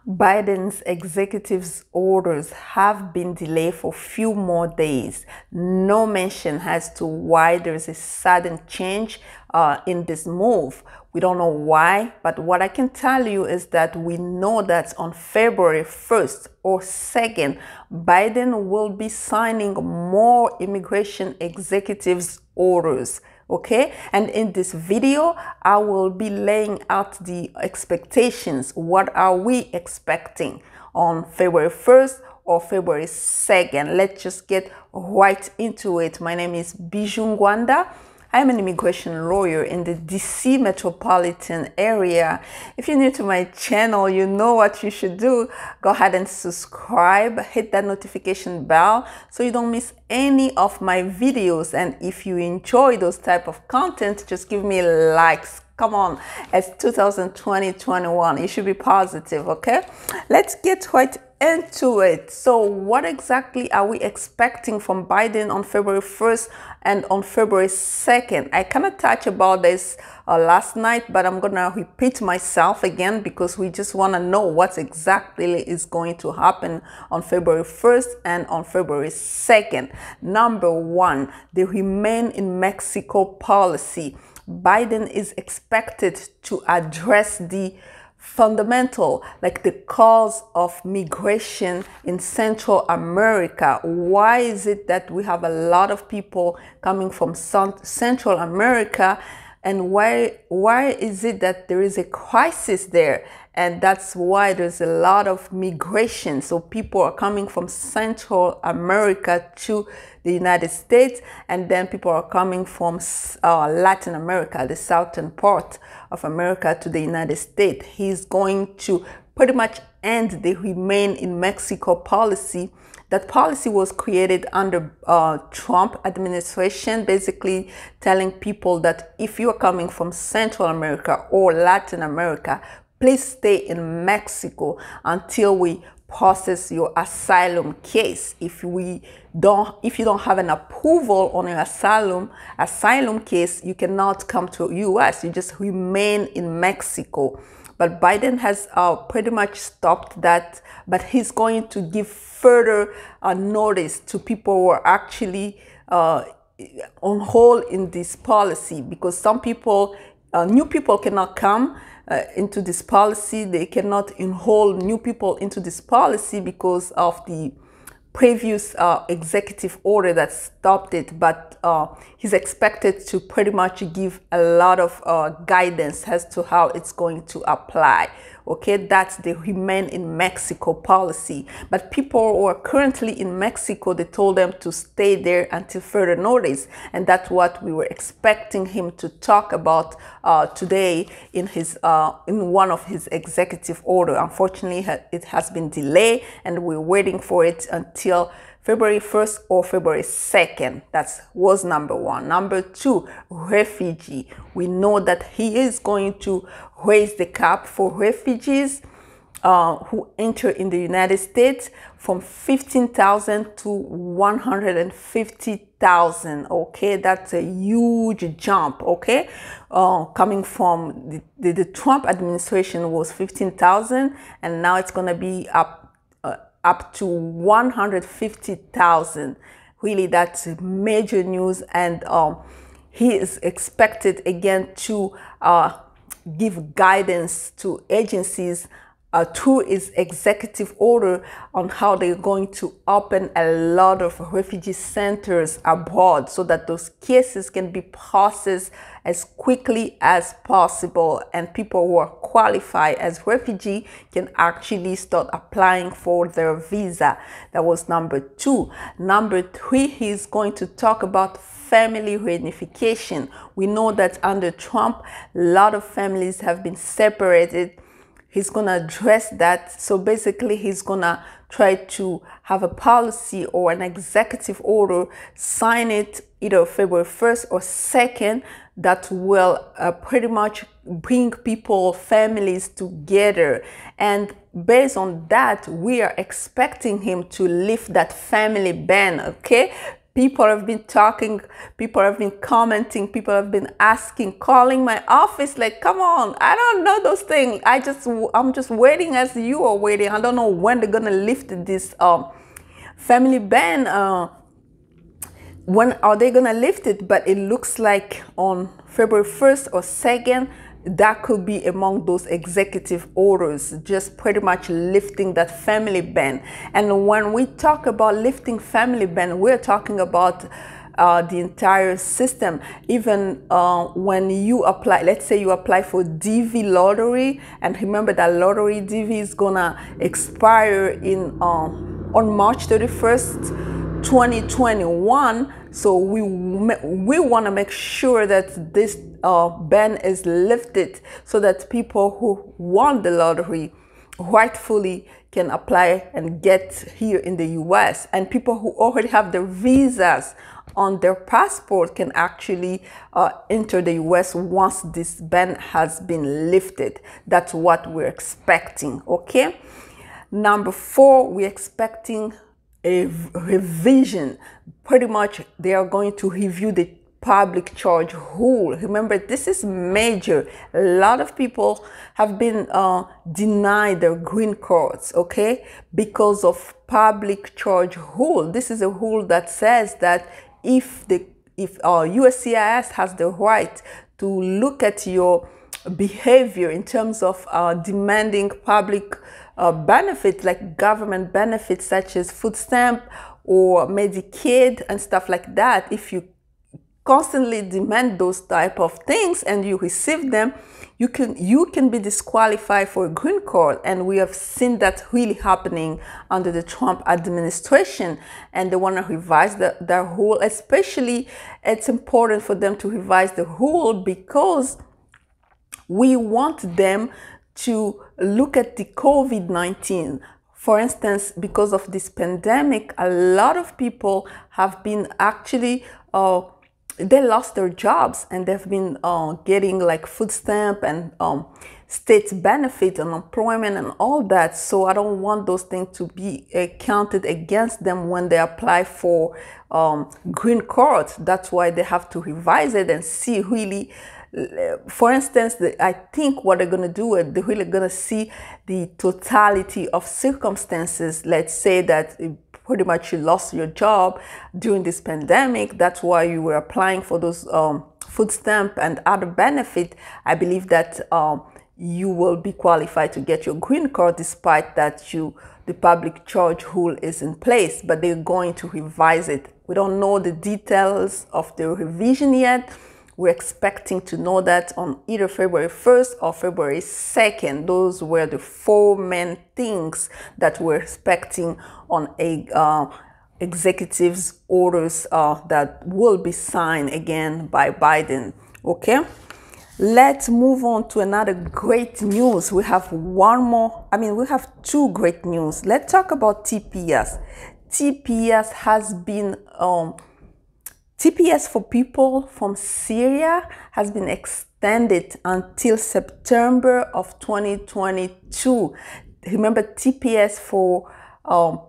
Biden's executive orders have been delayed for a few more days. No mention as to why there's a sudden change in this move. We don't know why, but what I can tell you is that we know that on February 1st or 2nd, Biden will be signing more immigration executive orders. Okay, and in this video I will be laying out the expectations. What are we expecting on February 1st or February 2nd? Let's just get right into it. My name is Bijoux Ngwanda. I'm an immigration lawyer in the DC metropolitan area. If you're new to my channel, you know what you should do. Go ahead and subscribe, hit that notification bell so you don't miss any of my videos. And if you enjoy those type of content, just give me likes. Come on, it's 2020-21. You should be positive, okay? Let's get right into it. So what exactly are we expecting from Biden on February 1st and on February 2nd? I kind of touched about this last night, but I'm gonna repeat myself again because we just want to know what exactly is going to happen on February 1st and on February 2nd. Number one, the Remain in Mexico policy. Biden is expected to address the fundamental, like the cause of migration in Central America. Why is it that we have a lot of people coming from Central America, and why is it that there is a crisis there? And that's why there's a lot of migration. So people are coming from Central America to the United States, and then people are coming from Latin America, the southern part of America, to the United States. He's going to pretty much end the Remain in Mexico policy. That policy was created under Trump administration, basically telling people that if you're coming from Central America or Latin America, please stay in Mexico until we process your asylum case. If you don't have an approval on your asylum case, you cannot come to US. You just remain in Mexico. But Biden has pretty much stopped that, but he's going to give further notice to people who are actually on hold in this policy, because some people, new people cannot come into this policy. They cannot enroll new people into this policy because of the previous executive order that stopped it. But he's expected to pretty much give a lot of guidance as to how it's going to apply. Okay, that's the Remain in Mexico policy. But people who are currently in Mexico, they told them to stay there until further notice. And that's what we were expecting him to talk about today in one of his executive order. Unfortunately, it has been delayed, and we're waiting for it until February 1st or February 2nd. That was number one. Number two, refugee. We know that he is going to raise the cap for refugees who enter in the United States from 15,000 to 150,000. Okay, that's a huge jump. Okay, coming from the Trump administration was 15,000, and now it's going to be up to 150,000. Really, that's major news. And he is expected again to give guidance to agencies through his executive order on how they're going to open a lot of refugee centers abroad so that those cases can be processed as quickly as possible, and people who are qualified as refugee can actually start applying for their visa. That was number two. Number three, he's going to talk about family reunification. We know that under Trump, a lot of families have been separated. He's going to address that. So basically, he's going to try to have a policy or an executive order, sign it either February 1st or 2nd, that will pretty much bring people, families together. And based on that, we are expecting him to lift that family ban, okay? People have been talking, people have been commenting, people have been asking, calling my office like, come on, I don't know those things. I'm just waiting as you are waiting. I don't know when they're gonna lift this family ban. When are they gonna lift it? But it looks like on February 1st or 2nd, that could be among those executive orders, just pretty much lifting that family ban. And when we talk about lifting family ban, we're talking about the entire system. Even when you apply, let's say you apply for DV lottery, and remember that lottery DV is gonna expire in on March 31st, 2021. So we want to make sure that this ban is lifted, so that people who won the lottery rightfully can apply and get here in the US, and people who already have their visas on their passport can actually enter the US once this ban has been lifted. That's what we're expecting. Okay, number 4, we're expecting a revision. Pretty much they are going to review the public charge rule. Remember, this is major. A lot of people have been denied their green cards, okay, because of public charge rule. This is a rule that says that if USCIS has the right to look at your behavior in terms of demanding public benefits, like government benefits such as food stamp or Medicaid and stuff like that, if you constantly demand those type of things and you receive them, you can be disqualified for a green card. And we have seen that really happening under the Trump administration, and they want to revise the rule. Especially, it's important for them to revise the rule because we want them to look at the COVID-19. For instance, because of this pandemic, a lot of people have been actually they lost their jobs, and they've been getting like food stamp and state benefit and unemployment and all that. So I don't want those things to be counted against them when they apply for green cards. That's why they have to revise it and see really. For instance, I think what they're going to do is they're really going to see the totality of circumstances. Let's say that pretty much you lost your job during this pandemic. That's why you were applying for those food stamp and other benefit. I believe that you will be qualified to get your green card despite that the public charge rule is in place, but they're going to revise it. We don't know the details of the revision yet. We're expecting to know that on either February 1st or February 2nd. Those were the 4 main things that we're expecting on executive's orders that will be signed again by Biden. Okay, let's move on to another great news. We have one more. We have 2 great news. Let's talk about TPS. TPS has been TPS for people from Syria has been extended until September of 2022. Remember, TPS for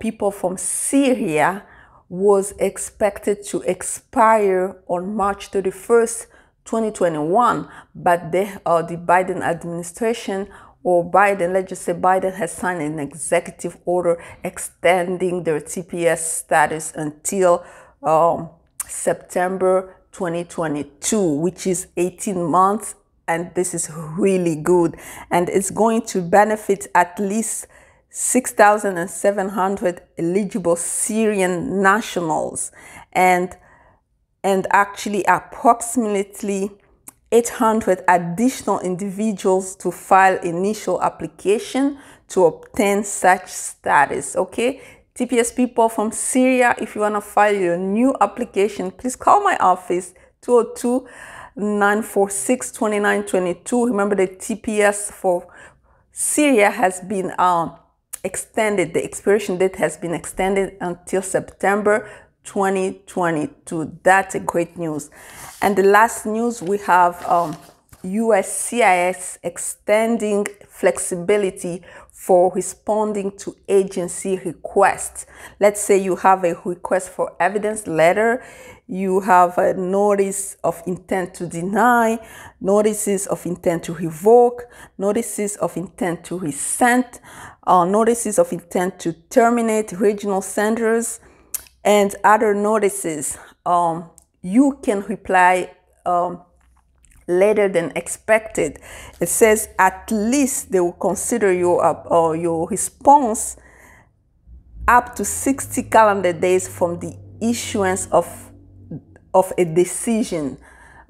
people from Syria was expected to expire on March 31st, 2021. But the Biden administration, or Biden, let's just say Biden, has signed an executive order extending their TPS status until September 2022, which is 18 months, and this is really good, and it's going to benefit at least 6,700 eligible Syrian nationals, and actually approximately 800 additional individuals to file initial application to obtain such status. Okay, TPS people from Syria, if you want to file your new application, please call my office, 202-946-2922. Remember, the TPS for Syria has been extended. The expiration date has been extended until September 2022. That's a great news. And the last news we have USCIS extending flexibility for responding to agency requests. Let's say you have a request for evidence letter, you have a notice of intent to deny, notices of intent to revoke, notices of intent to rescind, notices of intent to terminate regional centers, and other notices. You can reply later than expected. It says at least they will consider your response up to 60 calendar days from the issuance of a decision.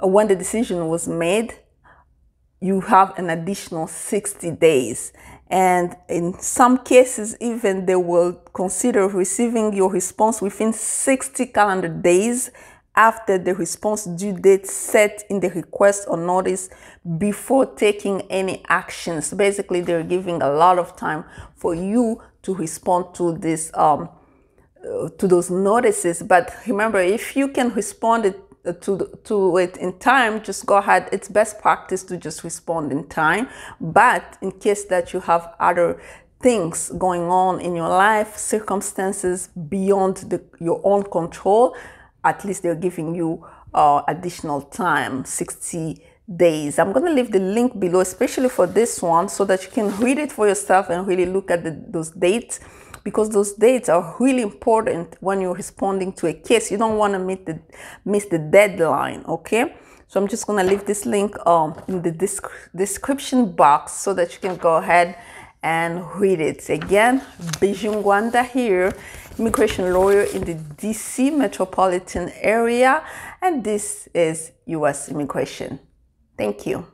When the decision was made, you have an additional 60 days. And in some cases, even they will consider receiving your response within 60 calendar days after the response due date set in the request or notice before taking any actions. Basically, they're giving a lot of time for you to respond to this, to those notices. But remember, if you can respond to it in time, just go ahead. It's best practice to just respond in time. But in case that you have other things going on in your life, circumstances beyond your own control, at least they're giving you additional time, 60 days. I'm going to leave the link below, especially for this one, so that you can read it for yourself and really look at those dates, because those dates are really important when you're responding to a case. You don't want to miss the deadline, okay? So I'm just going to leave this link in the description box so that you can go ahead and read it. Again, Bijoux Ngwanda here, immigration lawyer in the DC metropolitan area, and this is US Immigration. Thank you.